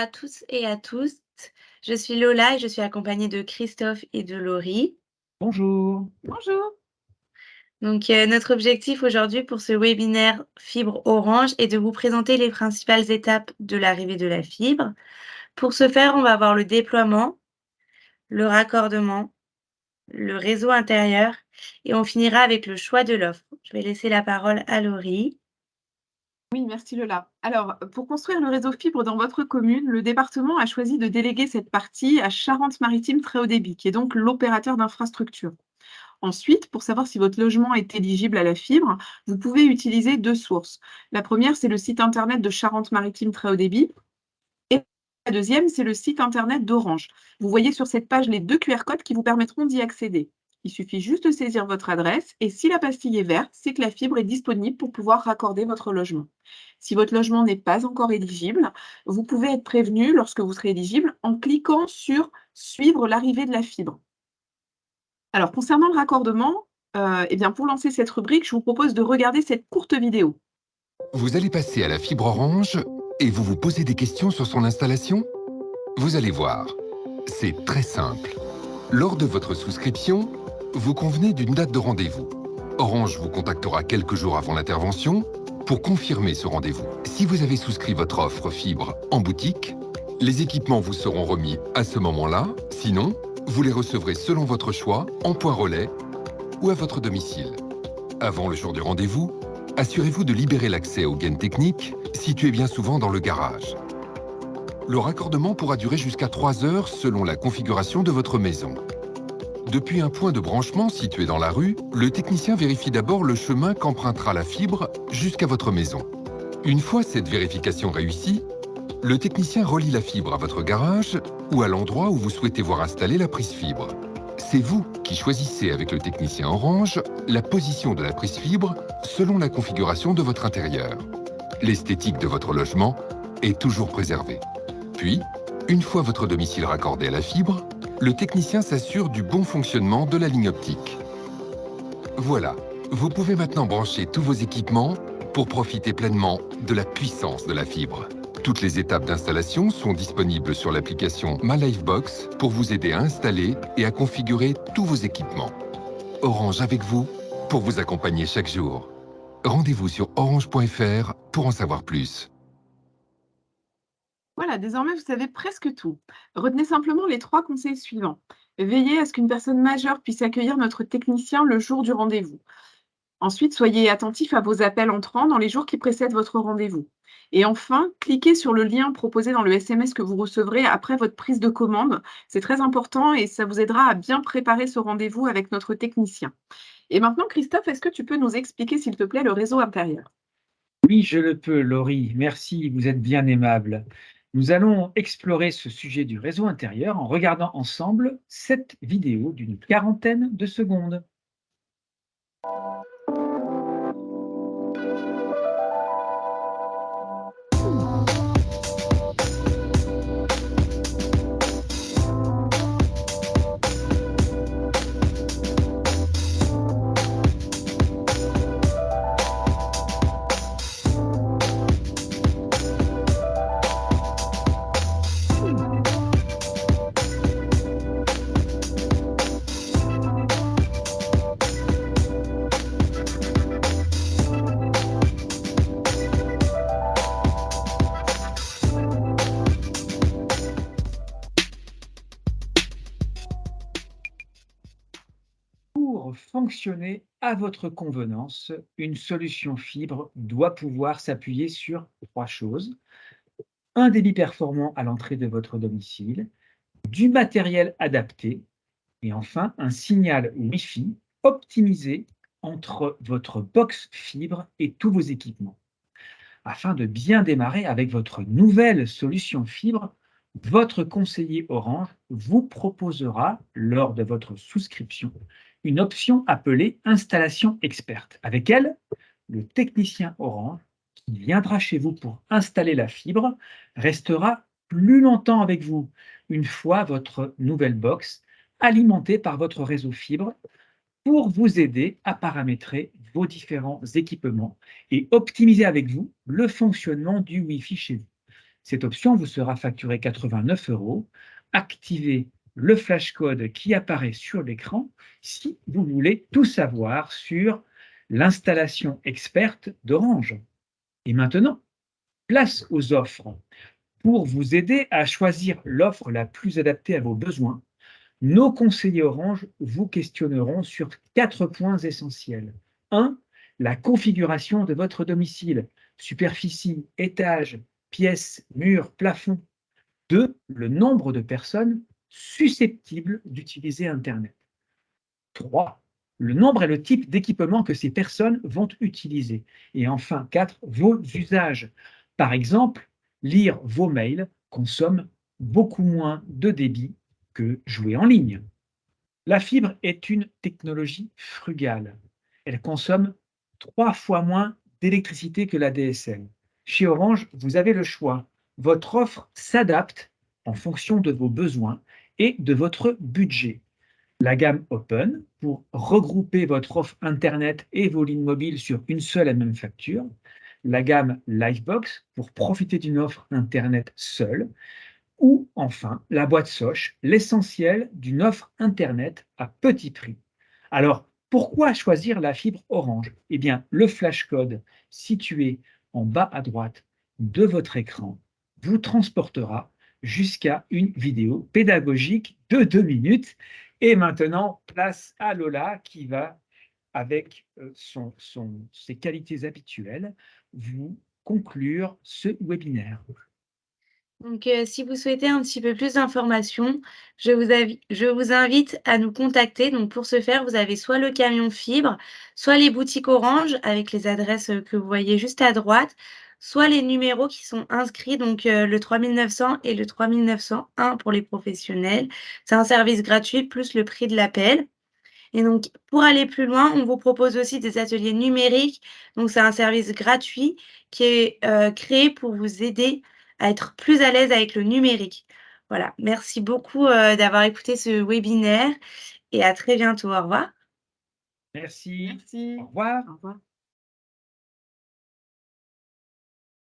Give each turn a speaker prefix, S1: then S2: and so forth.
S1: à tous et à tous. Je suis Lola et je suis accompagnée de Christophe et de Laurie.
S2: Bonjour.
S3: Bonjour.
S1: Donc, notre objectif aujourd'hui pour ce webinaire Fibre Orange est de vous présenter les principales étapes de l'arrivée de la fibre. Pour ce faire, on va voir le déploiement, le raccordement, le réseau intérieur et on finira avec le choix de l'offre. Je vais laisser la parole à Laurie.
S3: Oui, merci Lola. Alors, pour construire le réseau fibre dans votre commune, le département a choisi de déléguer cette partie à Charente-Maritime Très Haut Débit, qui est donc l'opérateur d'infrastructure. Ensuite, pour savoir si votre logement est éligible à la fibre, vous pouvez utiliser deux sources. La première, c'est le site internet de Charente-Maritime Très Haut Débit. Et la deuxième, c'est le site internet d'Orange. Vous voyez sur cette page les deux QR codes qui vous permettront d'y accéder. Il suffit juste de saisir votre adresse et si la pastille est verte, c'est que la fibre est disponible pour pouvoir raccorder votre logement. Si votre logement n'est pas encore éligible, vous pouvez être prévenu lorsque vous serez éligible en cliquant sur « Suivre l'arrivée de la fibre ». Alors, concernant le raccordement, eh bien, pour lancer cette rubrique, je vous propose de regarder cette courte vidéo.
S4: Vous allez passer à la fibre Orange et vous vous posez des questions sur son installation? Vous allez voir, c'est très simple. Lors de votre souscription, vous convenez d'une date de rendez-vous. Orange vous contactera quelques jours avant l'intervention pour confirmer ce rendez-vous. Si vous avez souscrit votre offre fibre en boutique, les équipements vous seront remis à ce moment-là. Sinon, vous les recevrez selon votre choix, en point relais ou à votre domicile. Avant le jour du rendez-vous, assurez-vous de libérer l'accès aux gaines techniques, situées bien souvent dans le garage. Le raccordement pourra durer jusqu'à 3 heures selon la configuration de votre maison. Depuis un point de branchement situé dans la rue, le technicien vérifie d'abord le chemin qu'empruntera la fibre jusqu'à votre maison. Une fois cette vérification réussie, le technicien relie la fibre à votre garage ou à l'endroit où vous souhaitez voir installer la prise fibre. C'est vous qui choisissez avec le technicien Orange la position de la prise fibre selon la configuration de votre intérieur. L'esthétique de votre logement est toujours préservée. Puis, une fois votre domicile raccordé à la fibre, le technicien s'assure du bon fonctionnement de la ligne optique. Voilà, vous pouvez maintenant brancher tous vos équipements pour profiter pleinement de la puissance de la fibre. Toutes les étapes d'installation sont disponibles sur l'application MyLifebox pour vous aider à installer et à configurer tous vos équipements. Orange avec vous pour vous accompagner chaque jour. Rendez-vous sur orange.fr pour en savoir plus.
S3: Voilà, désormais, vous savez presque tout. Retenez simplement les 3 conseils suivants. Veillez à ce qu'une personne majeure puisse accueillir notre technicien le jour du rendez-vous. Ensuite, soyez attentif à vos appels entrants dans les jours qui précèdent votre rendez-vous. Et enfin, cliquez sur le lien proposé dans le SMS que vous recevrez après votre prise de commande. C'est très important et ça vous aidera à bien préparer ce rendez-vous avec notre technicien. Et maintenant, Christophe, est-ce que tu peux nous expliquer, s'il te plaît, le réseau intérieur?
S2: Oui, je le peux, Laurie. Merci, vous êtes bien aimable. Nous allons explorer ce sujet du réseau intérieur en regardant ensemble cette vidéo d'une quarantaine de secondes. Pour fonctionner à votre convenance, une solution fibre doit pouvoir s'appuyer sur 3 choses. Un débit performant à l'entrée de votre domicile, du matériel adapté et enfin un signal Wi-Fi optimisé entre votre box fibre et tous vos équipements. Afin de bien démarrer avec votre nouvelle solution fibre, votre conseiller Orange vous proposera, lors de votre souscription, une option appelée Installation experte. Avec elle, le technicien Orange qui viendra chez vous pour installer la fibre restera plus longtemps avec vous, une fois votre nouvelle box alimentée par votre réseau fibre pour vous aider à paramétrer vos différents équipements et optimiser avec vous le fonctionnement du Wi-Fi chez vous. Cette option vous sera facturée 89 €. Activez le flash code qui apparaît sur l'écran si vous voulez tout savoir sur l'installation experte d'Orange. Et maintenant, place aux offres. Pour vous aider à choisir l'offre la plus adaptée à vos besoins, nos conseillers Orange vous questionneront sur 4 points essentiels. 1. La configuration de votre domicile, superficie, étage, pièces, murs, plafond. 2. Le nombre de personnes susceptibles d'utiliser Internet. 3. Le nombre et le type d'équipement que ces personnes vont utiliser. Et enfin, 4. Vos usages. Par exemple, lire vos mails consomme beaucoup moins de débit que jouer en ligne. La fibre est une technologie frugale. Elle consomme 3 fois moins d'électricité que la DSL. Chez Orange, vous avez le choix. Votre offre s'adapte en fonction de vos besoins et de votre budget. La gamme Open, pour regrouper votre offre Internet et vos lignes mobiles sur une seule et même facture. La gamme Livebox, pour profiter d'une offre Internet seule. Ou enfin, la boîte Soch, l'essentiel d'une offre Internet à petit prix. Alors, pourquoi choisir la fibre Orange? Eh bien, le flash code situé en bas à droite de votre écran vous transportera jusqu'à une vidéo pédagogique de 2 minutes. Et maintenant, place à Lola qui va, avec ses qualités habituelles, vous conclure ce webinaire.
S1: Donc, si vous souhaitez un petit peu plus d'informations, je vous invite à nous contacter. Donc, pour ce faire, vous avez soit le camion fibre, soit les boutiques Orange avec les adresses que vous voyez juste à droite, soit les numéros qui sont inscrits, donc le 3900 et le 3901 pour les professionnels. C'est un service gratuit plus le prix de l'appel. Et donc, pour aller plus loin, on vous propose aussi des ateliers numériques. Donc, c'est un service gratuit qui est créé pour vous aider à être plus à l'aise avec le numérique. Voilà, merci beaucoup d'avoir écouté ce webinaire et à très bientôt. Au revoir.
S2: Merci.
S3: Merci.
S2: Au revoir.
S3: Au revoir.